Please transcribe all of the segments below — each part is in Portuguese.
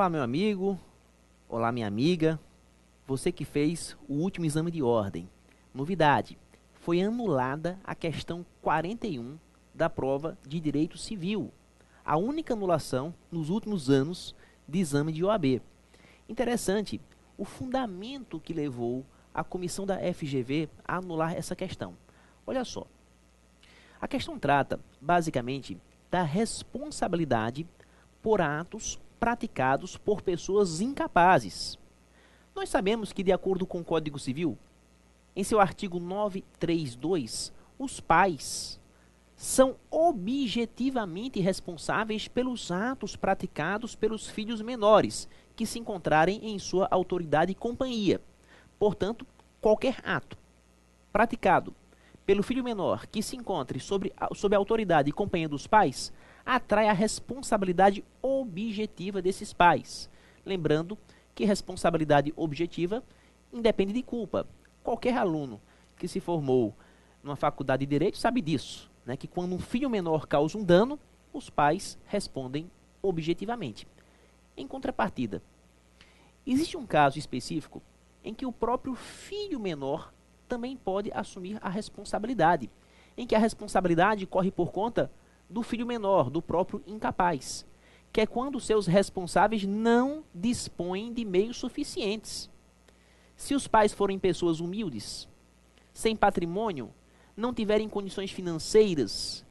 Olá, meu amigo. Olá, minha amiga. Você que fez o último exame de ordem. Novidade: foi anulada a questão 41 da prova de Direito Civil. A única anulação nos últimos anos de exame de OAB. Interessante o fundamento que levou a comissão da FGV a anular essa questão. Olha só. A questão trata, basicamente, da responsabilidade por atos praticados por pessoas incapazes. Nós sabemos que, de acordo com o Código Civil, em seu artigo 932, os pais são objetivamente responsáveis pelos atos praticados pelos filhos menores que se encontrarem em sua autoridade e companhia. Portanto, qualquer ato praticado pelo filho menor que se encontre sob a autoridade e companhia dos pais atrai a responsabilidade objetiva desses pais. Lembrando que responsabilidade objetiva independe de culpa. Qualquer aluno que se formou numa faculdade de Direito sabe disso, né? Que quando um filho menor causa um dano, os pais respondem objetivamente. Em contrapartida, existe um caso específico em que o próprio filho menor também pode assumir a responsabilidade, em que a responsabilidade corre por conta do filho menor, do próprio incapaz, que é quando seus responsáveis não dispõem de meios suficientes. Se os pais forem pessoas humildes, sem patrimônio, não tiverem condições financeiras,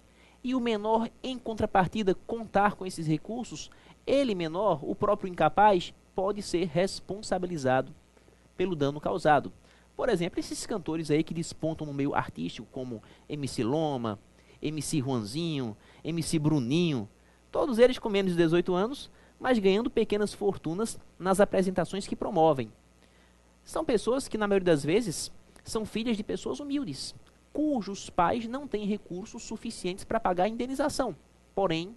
e o menor, em contrapartida, contar com esses recursos, ele, menor, o próprio incapaz, pode ser responsabilizado pelo dano causado. Por exemplo, esses cantores aí que despontam no meio artístico, como MC Loma, MC Juanzinho, MC Bruninho, todos eles com menos de 18 anos, mas ganhando pequenas fortunas nas apresentações que promovem. São pessoas que, na maioria das vezes, são filhas de pessoas humildes, cujos pais não têm recursos suficientes para pagar a indenização. Porém,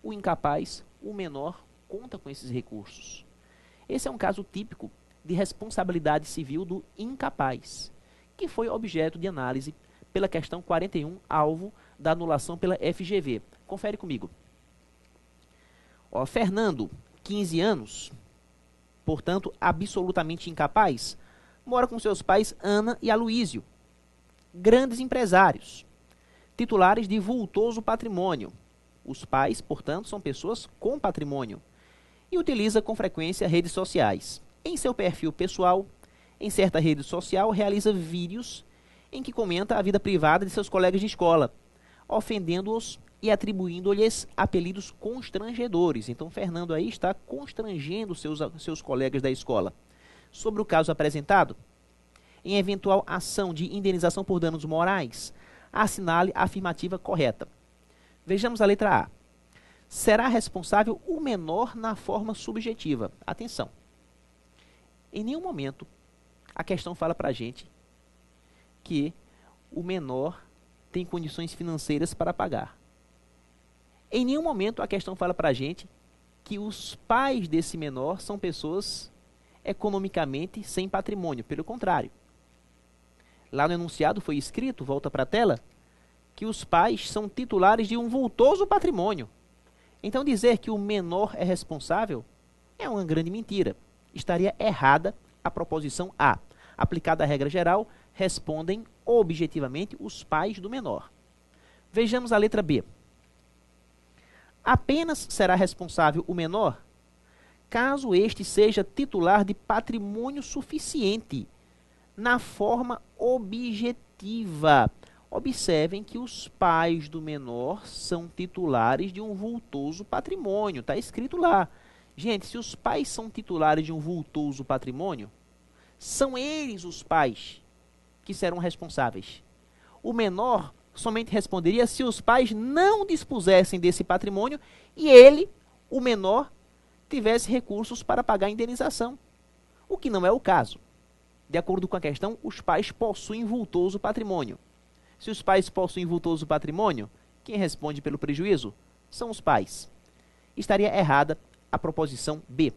o incapaz, o menor, conta com esses recursos. Esse é um caso típico de responsabilidade civil do incapaz, que foi objeto de análise pela questão 41, alvo da anulação pela FGV. Confere comigo. Ó, Fernando, 15 anos, portanto, absolutamente incapaz, mora com seus pais Ana e Aloísio, grandes empresários, titulares de vultoso patrimônio. Os pais, portanto, são pessoas com patrimônio e utiliza com frequência redes sociais. Em seu perfil pessoal, em certa rede social, realiza vídeos em que comenta a vida privada de seus colegas de escola, ofendendo-os e atribuindo-lhes apelidos constrangedores. Então, Fernando aí está constrangendo seus colegas da escola. Sobre o caso apresentado, em eventual ação de indenização por danos morais, assinale a afirmativa correta. Vejamos a letra A. Será responsável o menor na forma subjetiva. Atenção. Em nenhum momento a questão fala para a gente que o menor tem condições financeiras para pagar. Em nenhum momento a questão fala para a gente que os pais desse menor são pessoas economicamente sem patrimônio. Pelo contrário. Lá no enunciado foi escrito, volta para a tela, que os pais são titulares de um vultoso patrimônio. Então dizer que o menor é responsável é uma grande mentira. Estaria errada a proposição A. Aplicada a regra geral, respondem objetivamente os pais do menor. Vejamos a letra B. Apenas será responsável o menor caso este seja titular de patrimônio suficiente na forma objetiva. Observem que os pais do menor são titulares de um vultoso patrimônio. Está escrito lá. Gente, se os pais são titulares de um vultoso patrimônio, são eles os pais que serão responsáveis. O menor somente responderia se os pais não dispusessem desse patrimônio e ele, o menor, tivesse recursos para pagar a indenização. O que não é o caso. De acordo com a questão, os pais possuem vultoso patrimônio. Se os pais possuem vultoso patrimônio, quem responde pelo prejuízo são os pais. Estaria errada a proposição B.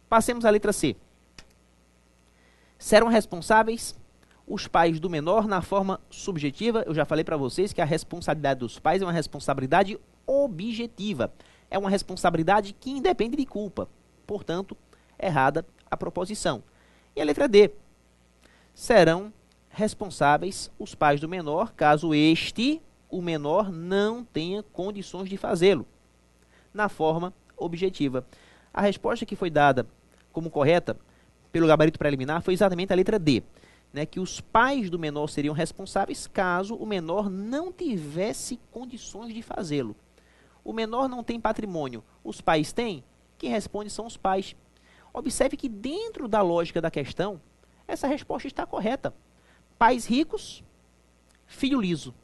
Passemos à letra C. Serão responsáveis os pais do menor na forma subjetiva. Eu já falei para vocês que a responsabilidade dos pais é uma responsabilidade objetiva. é uma responsabilidade que independe de culpa. Portanto, errada a proposição. E a letra D. Serão responsáveis os pais do menor, caso o menor, não tenha condições de fazê-lo. Na forma objetiva. A resposta que foi dada como correta pelo gabarito preliminar foi exatamente a letra D, né, que os pais do menor seriam responsáveis caso o menor não tivesse condições de fazê-lo. O menor não tem patrimônio, os pais têm? Quem responde são os pais. Observe que dentro da lógica da questão, essa resposta está correta. Pais ricos, filho liso.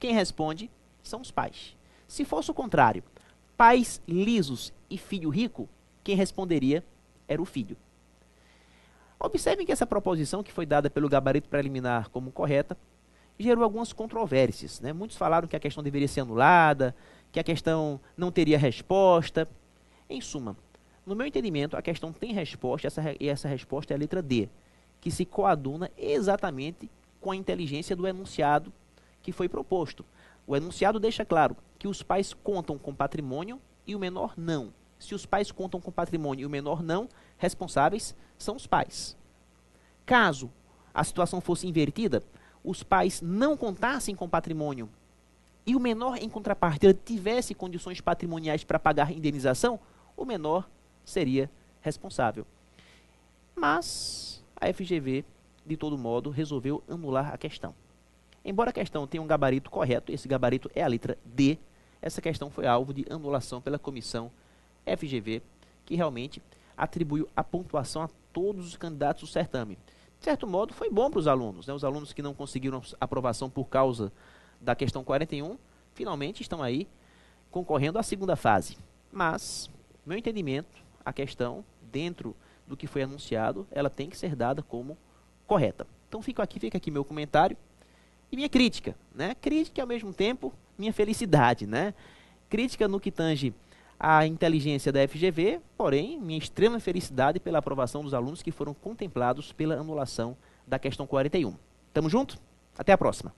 Quem responde são os pais. Se fosse o contrário, pais lisos e filho rico, quem responderia era o filho. Observem que essa proposição, que foi dada pelo gabarito preliminar como correta, gerou algumas controvérsias, né? Muitos falaram que a questão deveria ser anulada, que a questão não teria resposta. Em suma, no meu entendimento, a questão tem resposta, e essa resposta é a letra D, que se coaduna exatamente com a inteligência do enunciado que foi proposto. O enunciado deixa claro que os pais contam com patrimônio e o menor não. Se os pais contam com patrimônio e o menor não, responsáveis são os pais. Caso a situação fosse invertida, os pais não contassem com patrimônio e o menor, em contrapartida, tivesse condições patrimoniais para pagar a indenização, o menor seria responsável. Mas a FGV, de todo modo, resolveu anular a questão. Embora a questão tenha um gabarito correto, esse gabarito é a letra D, essa questão foi alvo de anulação pela comissão FGV, que realmente atribuiu a pontuação a todos os candidatos do certame. De certo modo, foi bom para os alunos, né? Os alunos que não conseguiram aprovação por causa da questão 41, finalmente estão aí concorrendo à segunda fase. Mas, no meu entendimento, a questão, dentro do que foi anunciado, ela tem que ser dada como correta. Então fica aqui meu comentário e minha crítica, né? Crítica e ao mesmo tempo minha felicidade, né? Crítica no que tange a inteligência da FGV, porém, minha extrema felicidade pela aprovação dos alunos que foram contemplados pela anulação da questão 41. Tamo junto? Até a próxima.